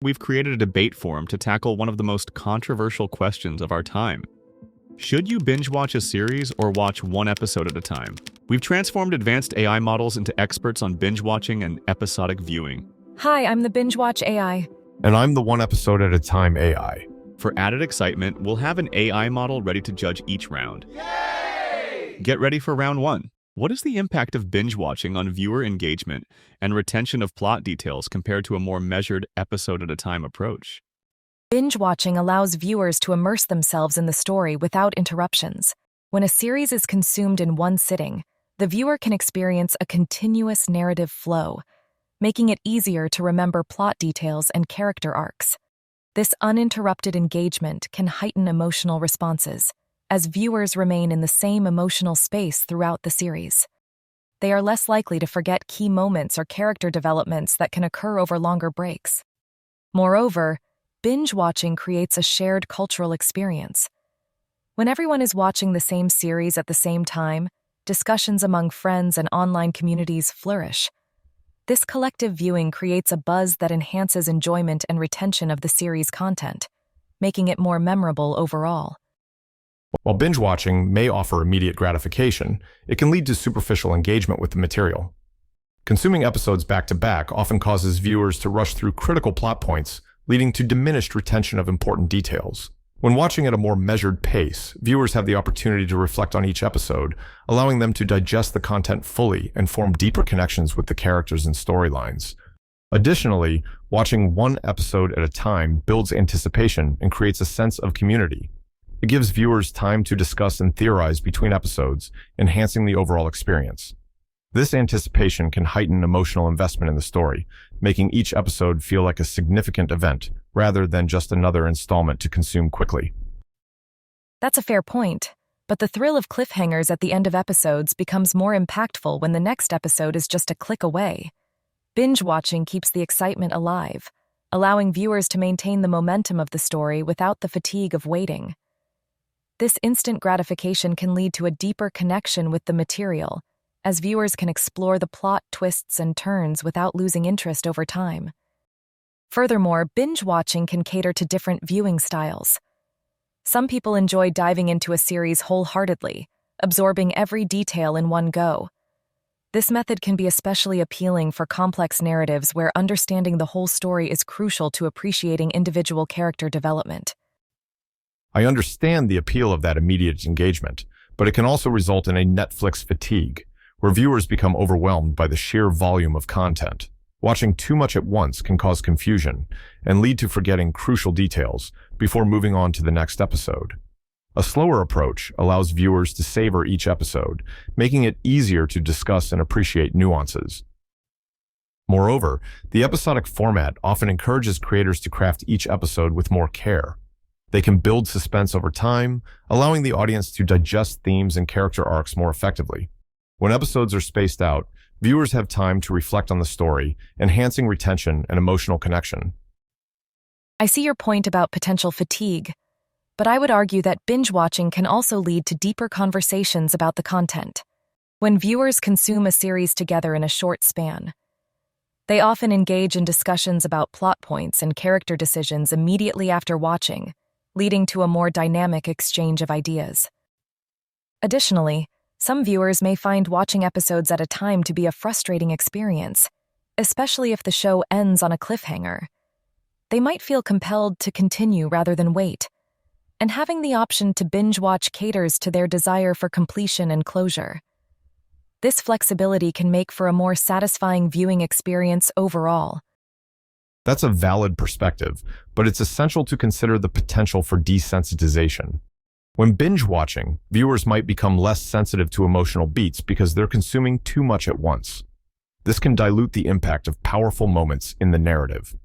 We've created a debate forum to tackle one of the most controversial questions of our time. Should you binge watch a series or watch one episode at a time? We've transformed advanced AI models into experts on binge watching and episodic viewing. Hi, I'm the Binge-watch AI. And I'm the one episode at a time AI. For added excitement, we'll have an AI model ready to judge each round. Yay! Get ready for round one. What is the impact of binge watching on viewer engagement and retention of plot details compared to a more measured episode at a time approach? Binge-watching allows viewers to immerse themselves in the story without interruptions. When a series is consumed in one sitting, the viewer can experience a continuous narrative flow, making it easier to remember plot details and character arcs. This uninterrupted engagement can heighten emotional responses, as viewers remain in the same emotional space throughout the series. They are less likely to forget key moments or character developments that can occur over longer breaks. Moreover, binge-watching creates a shared cultural experience. When everyone is watching the same series at the same time, discussions among friends and online communities flourish. This collective viewing creates a buzz that enhances enjoyment and retention of the series' content, making it more memorable overall. While binge watching may offer immediate gratification, it can lead to superficial engagement with the material. Consuming episodes back-to-back often causes viewers to rush through critical plot points, leading to diminished retention of important details. When watching at a more measured pace, viewers have the opportunity to reflect on each episode, allowing them to digest the content fully and form deeper connections with the characters and storylines. Additionally, watching one episode at a time builds anticipation and creates a sense of community. It gives viewers time to discuss and theorize between episodes, enhancing the overall experience. This anticipation can heighten emotional investment in the story, making each episode feel like a significant event, rather than just another installment to consume quickly. That's a fair point, but the thrill of cliffhangers at the end of episodes becomes more impactful when the next episode is just a click away. Binge-watching keeps the excitement alive, allowing viewers to maintain the momentum of the story without the fatigue of waiting. This instant gratification can lead to a deeper connection with the material, as viewers can explore the plot twists and turns without losing interest over time. Furthermore, binge-watching can cater to different viewing styles. Some people enjoy diving into a series wholeheartedly, absorbing every detail in one go. This method can be especially appealing for complex narratives where understanding the whole story is crucial to appreciating individual character development. I understand the appeal of that immediate engagement, but it can also result in a Netflix fatigue, where viewers become overwhelmed by the sheer volume of content. Watching too much at once can cause confusion and lead to forgetting crucial details before moving on to the next episode. A slower approach allows viewers to savor each episode, making it easier to discuss and appreciate nuances. Moreover, the episodic format often encourages creators to craft each episode with more care. They can build suspense over time, allowing the audience to digest themes and character arcs more effectively. When episodes are spaced out, viewers have time to reflect on the story, enhancing retention and emotional connection. I see your point about potential fatigue, but I would argue that binge-watching can also lead to deeper conversations about the content. When viewers consume a series together in a short span, they often engage in discussions about plot points and character decisions immediately after watching, leading to a more dynamic exchange of ideas. Additionally, some viewers may find watching episodes at a time to be a frustrating experience, especially if the show ends on a cliffhanger. They might feel compelled to continue rather than wait, and having the option to binge-watch caters to their desire for completion and closure. This flexibility can make for a more satisfying viewing experience overall. That's a valid perspective, but it's essential to consider the potential for desensitization. When binge-watching, viewers might become less sensitive to emotional beats because they're consuming too much at once. This can dilute the impact of powerful moments in the narrative.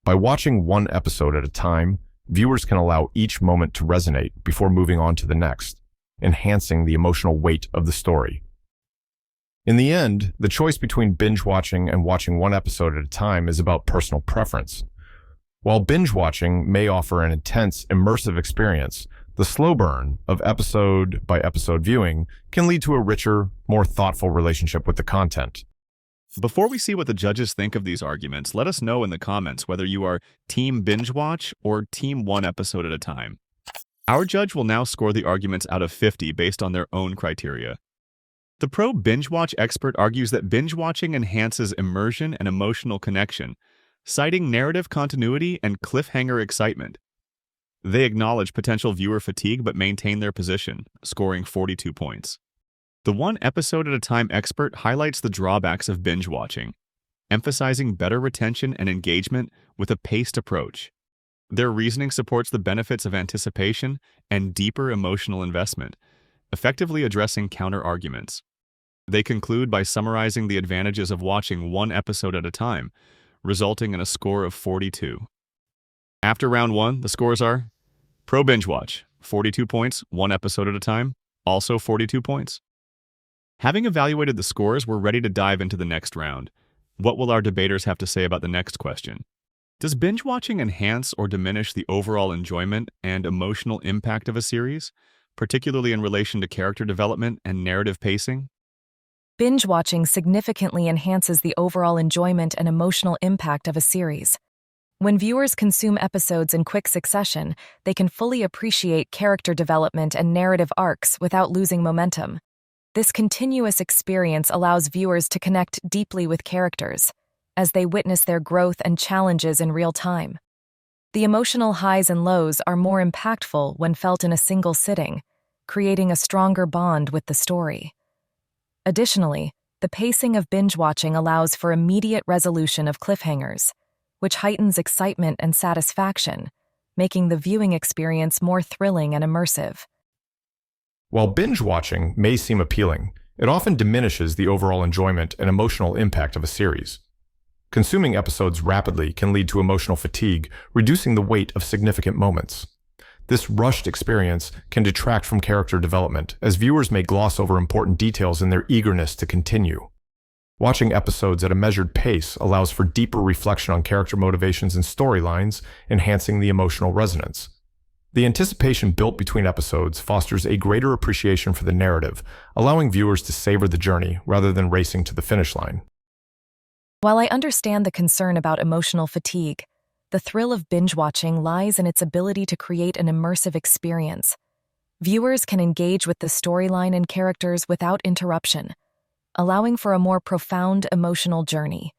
By watching one episode at a time, viewers can allow each moment to resonate before moving on to the next, enhancing the emotional weight of the story. In the end, the choice between binge-watching and watching one episode at a time is about personal preference. While binge-watching may offer an intense, immersive experience, the slow burn of episode-by-episode viewing can lead to a richer, more thoughtful relationship with the content. Before we see what the judges think of these arguments, let us know in the comments whether you are Team Binge Watch or Team one episode at a time. Our judge will now score the arguments out of 50 based on their own criteria. The pro binge watch expert argues that binge watching enhances immersion and emotional connection, citing narrative continuity and cliffhanger excitement. They acknowledge potential viewer fatigue but maintain their position, scoring 42 points. The one episode at a time expert highlights the drawbacks of binge watching, emphasizing better retention and engagement with a paced approach. Their reasoning supports the benefits of anticipation and deeper emotional investment, effectively addressing counter-arguments. They conclude by summarizing the advantages of watching one episode at a time, resulting in a score of 42. After round one, the scores are Pro Binge Watch, 42 points, one episode at a time, also 42 points. Having evaluated the scores, we're ready to dive into the next round. What will our debaters have to say about the next question? Does binge watching enhance or diminish the overall enjoyment and emotional impact of a series, particularly in relation to character development and narrative pacing? Binge watching significantly enhances the overall enjoyment and emotional impact of a series. When viewers consume episodes in quick succession, they can fully appreciate character development and narrative arcs without losing momentum. This continuous experience allows viewers to connect deeply with characters, as they witness their growth and challenges in real time. The emotional highs and lows are more impactful when felt in a single sitting, creating a stronger bond with the story. Additionally, the pacing of binge watching allows for immediate resolution of cliffhangers, which heightens excitement and satisfaction, making the viewing experience more thrilling and immersive. While binge watching may seem appealing, it often diminishes the overall enjoyment and emotional impact of a series. Consuming episodes rapidly can lead to emotional fatigue, reducing the weight of significant moments. This rushed experience can detract from character development, as viewers may gloss over important details in their eagerness to continue. Watching episodes at a measured pace allows for deeper reflection on character motivations and storylines, enhancing the emotional resonance. The anticipation built between episodes fosters a greater appreciation for the narrative, allowing viewers to savor the journey rather than racing to the finish line. While I understand the concern about emotional fatigue, the thrill of binge watching lies in its ability to create an immersive experience. Viewers can engage with the storyline and characters without interruption, allowing for a more profound emotional journey.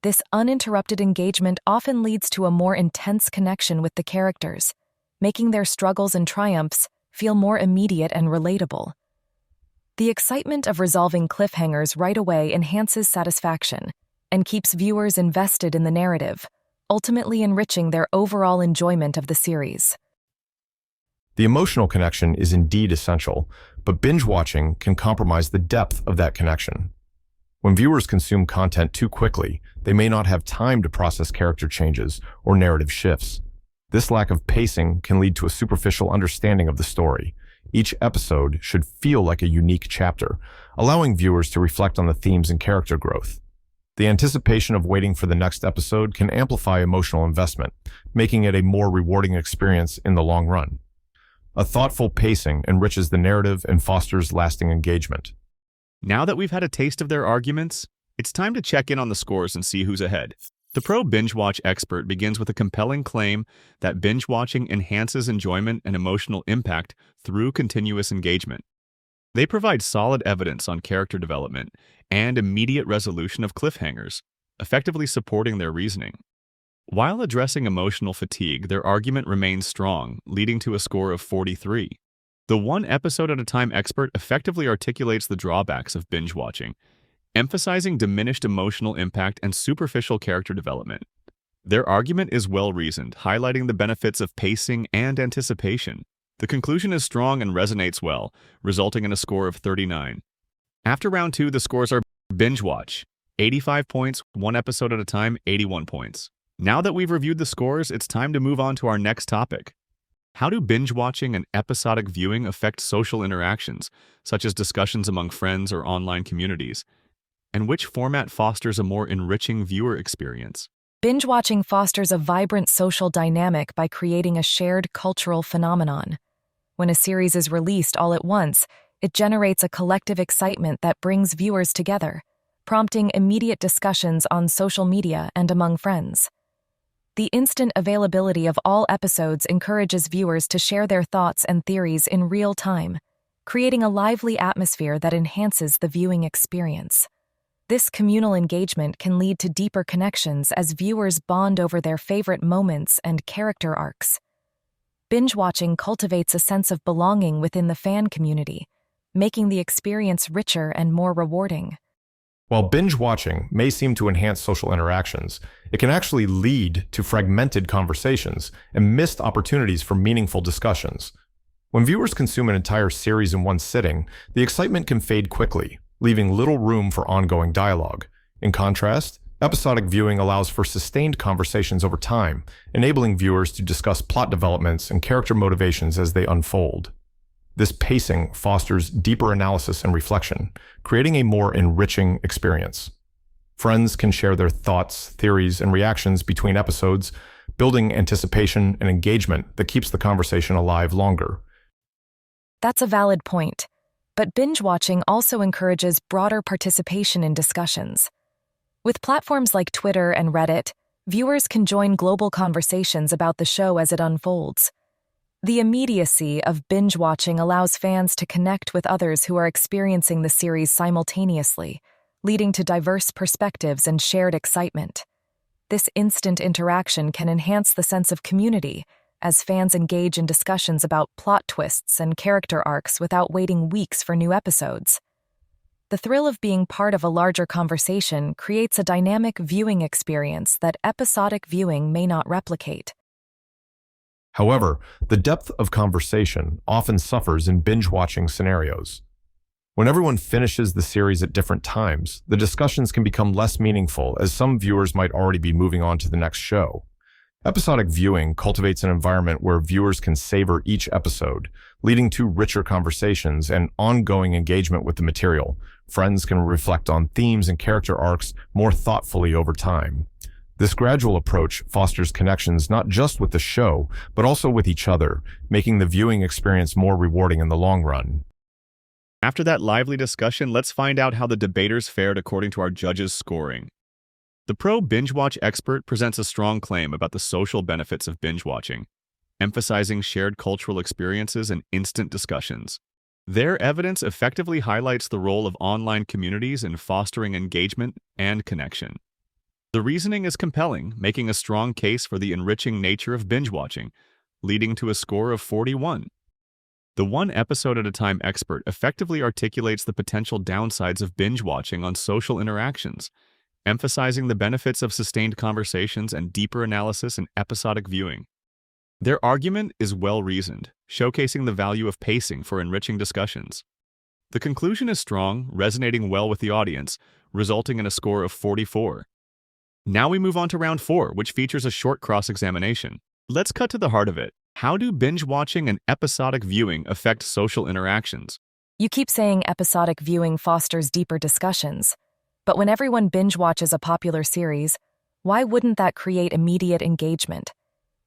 This uninterrupted engagement often leads to a more intense connection with the characters, making their struggles and triumphs feel more immediate and relatable. The excitement of resolving cliffhangers right away enhances satisfaction and keeps viewers invested in the narrative, ultimately enriching their overall enjoyment of the series. The emotional connection is indeed essential, but binge watching can compromise the depth of that connection. When viewers consume content too quickly, they may not have time to process character changes or narrative shifts. This lack of pacing can lead to a superficial understanding of the story. Each episode should feel like a unique chapter, allowing viewers to reflect on the themes and character growth. The anticipation of waiting for the next episode can amplify emotional investment, making it a more rewarding experience in the long run. A thoughtful pacing enriches the narrative and fosters lasting engagement. Now that we've had a taste of their arguments, it's time to check in on the scores and see who's ahead. The pro binge watch expert begins with a compelling claim that binge watching enhances enjoyment and emotional impact through continuous engagement. They provide solid evidence on character development and immediate resolution of cliffhangers, effectively supporting their reasoning. While addressing emotional fatigue, their argument remains strong, leading to a score of 43. The one episode at a time expert effectively articulates the drawbacks of binge watching, emphasizing diminished emotional impact and superficial character development. Their argument is well-reasoned, highlighting the benefits of pacing and anticipation. The conclusion is strong and resonates well, resulting in a score of 39. After round two, the scores are binge watch, 85 points, one episode at a time, 81 points. Now that we've reviewed the scores, it's time to move on to our next topic. How do binge watching and episodic viewing affect social interactions, such as discussions among friends or online communities? And which format fosters a more enriching viewer experience? Binge watching fosters a vibrant social dynamic by creating a shared cultural phenomenon. When a series is released all at once, it generates a collective excitement that brings viewers together, prompting immediate discussions on social media and among friends. The instant availability of all episodes encourages viewers to share their thoughts and theories in real time, creating a lively atmosphere that enhances the viewing experience. This communal engagement can lead to deeper connections as viewers bond over their favorite moments and character arcs. Binge-watching cultivates a sense of belonging within the fan community, making the experience richer and more rewarding. While binge-watching may seem to enhance social interactions, it can actually lead to fragmented conversations and missed opportunities for meaningful discussions. When viewers consume an entire series in one sitting, the excitement can fade quickly, leaving little room for ongoing dialogue. In contrast, episodic viewing allows for sustained conversations over time, enabling viewers to discuss plot developments and character motivations as they unfold. This pacing fosters deeper analysis and reflection, creating a more enriching experience. Friends can share their thoughts, theories, and reactions between episodes, building anticipation and engagement that keeps the conversation alive longer. That's a valid point, but binge-watching also encourages broader participation in discussions. With platforms like Twitter and Reddit, viewers can join global conversations about the show as it unfolds. The immediacy of binge-watching allows fans to connect with others who are experiencing the series simultaneously, leading to diverse perspectives and shared excitement. This instant interaction can enhance the sense of community, as fans engage in discussions about plot twists and character arcs without waiting weeks for new episodes. The thrill of being part of a larger conversation creates a dynamic viewing experience that episodic viewing may not replicate. However, the depth of conversation often suffers in binge-watching scenarios. When everyone finishes the series at different times, the discussions can become less meaningful as some viewers might already be moving on to the next show. Episodic viewing cultivates an environment where viewers can savor each episode, leading to richer conversations and ongoing engagement with the material. Friends can reflect on themes and character arcs more thoughtfully over time. This gradual approach fosters connections not just with the show, but also with each other, making the viewing experience more rewarding in the long run. After that lively discussion, let's find out how the debaters fared according to our judges' scoring. The pro binge-watch expert presents a strong claim about the social benefits of binge-watching, emphasizing shared cultural experiences and instant discussions. Their evidence effectively highlights the role of online communities in fostering engagement and connection. The reasoning is compelling, making a strong case for the enriching nature of binge-watching, leading to a score of 41. The one episode at a time expert effectively articulates the potential downsides of binge-watching on social interactions, emphasizing the benefits of sustained conversations and deeper analysis in episodic viewing. Their argument is well-reasoned, showcasing the value of pacing for enriching discussions. The conclusion is strong, resonating well with the audience, resulting in a score of 44. Now we move on to round 4, which features a short cross-examination. Let's cut to the heart of it. How do binge-watching and episodic viewing affect social interactions? You keep saying episodic viewing fosters deeper discussions, but when everyone binge-watches a popular series, why wouldn't that create immediate engagement?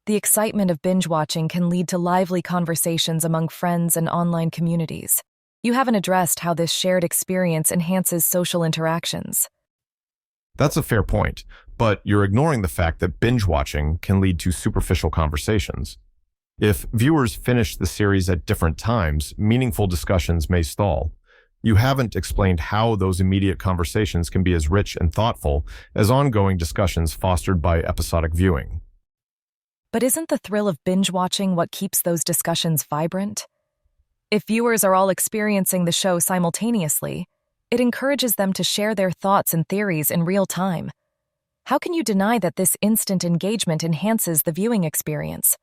The excitement of binge-watching can lead to lively conversations among friends and online communities. You haven't addressed how this shared experience enhances social interactions. That's a fair point, but you're ignoring the fact that binge-watching can lead to superficial conversations. If viewers finish the series at different times, meaningful discussions may stall. You haven't explained how those immediate conversations can be as rich and thoughtful as ongoing discussions fostered by episodic viewing. But isn't the thrill of binge-watching what keeps those discussions vibrant? If viewers are all experiencing the show simultaneously, it encourages them to share their thoughts and theories in real time. How can you deny that this instant engagement enhances the viewing experience?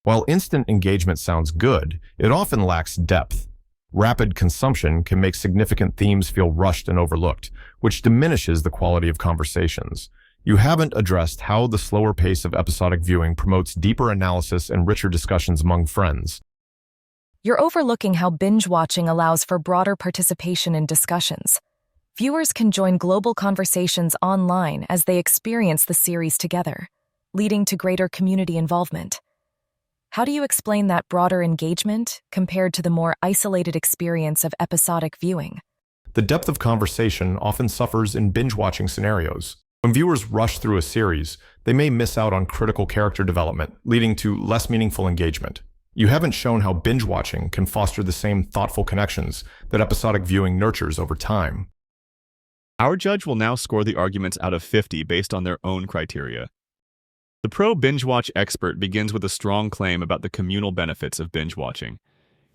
While instant engagement sounds good, it often lacks depth. Rapid consumption can make significant themes feel rushed and overlooked, which diminishes the quality of conversations. You haven't addressed how the slower pace of episodic viewing promotes deeper analysis and richer discussions among friends. You're overlooking how binge-watching allows for broader participation in discussions. Viewers can join global conversations online as they experience the series together, leading to greater community involvement. How do you explain that broader engagement compared to the more isolated experience of episodic viewing? The depth of conversation often suffers in binge-watching scenarios. When viewers rush through a series, they may miss out on critical character development, leading to less meaningful engagement. You haven't shown how binge-watching can foster the same thoughtful connections that episodic viewing nurtures over time. Our judge will now score the arguments out of 50 based on their own criteria. The pro binge-watch expert begins with a strong claim about the communal benefits of binge-watching,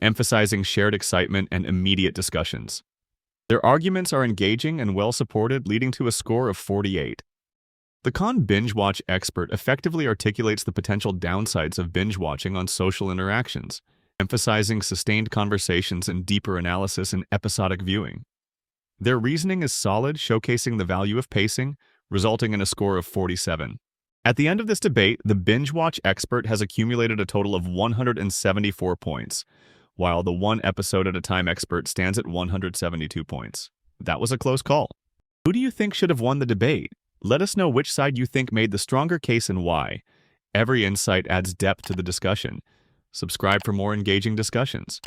emphasizing shared excitement and immediate discussions. Their arguments are engaging and well-supported, leading to a score of 48. The con binge-watch expert effectively articulates the potential downsides of binge-watching on social interactions, emphasizing sustained conversations and deeper analysis in episodic viewing. Their reasoning is solid, showcasing the value of pacing, resulting in a score of 47. At the end of this debate, the binge-watch expert has accumulated a total of 174 points, while the one episode at a time expert stands at 172 points. That was a close call. Who do you think should have won the debate? Let us know which side you think made the stronger case and why. Every insight adds depth to the discussion. Subscribe for more engaging discussions.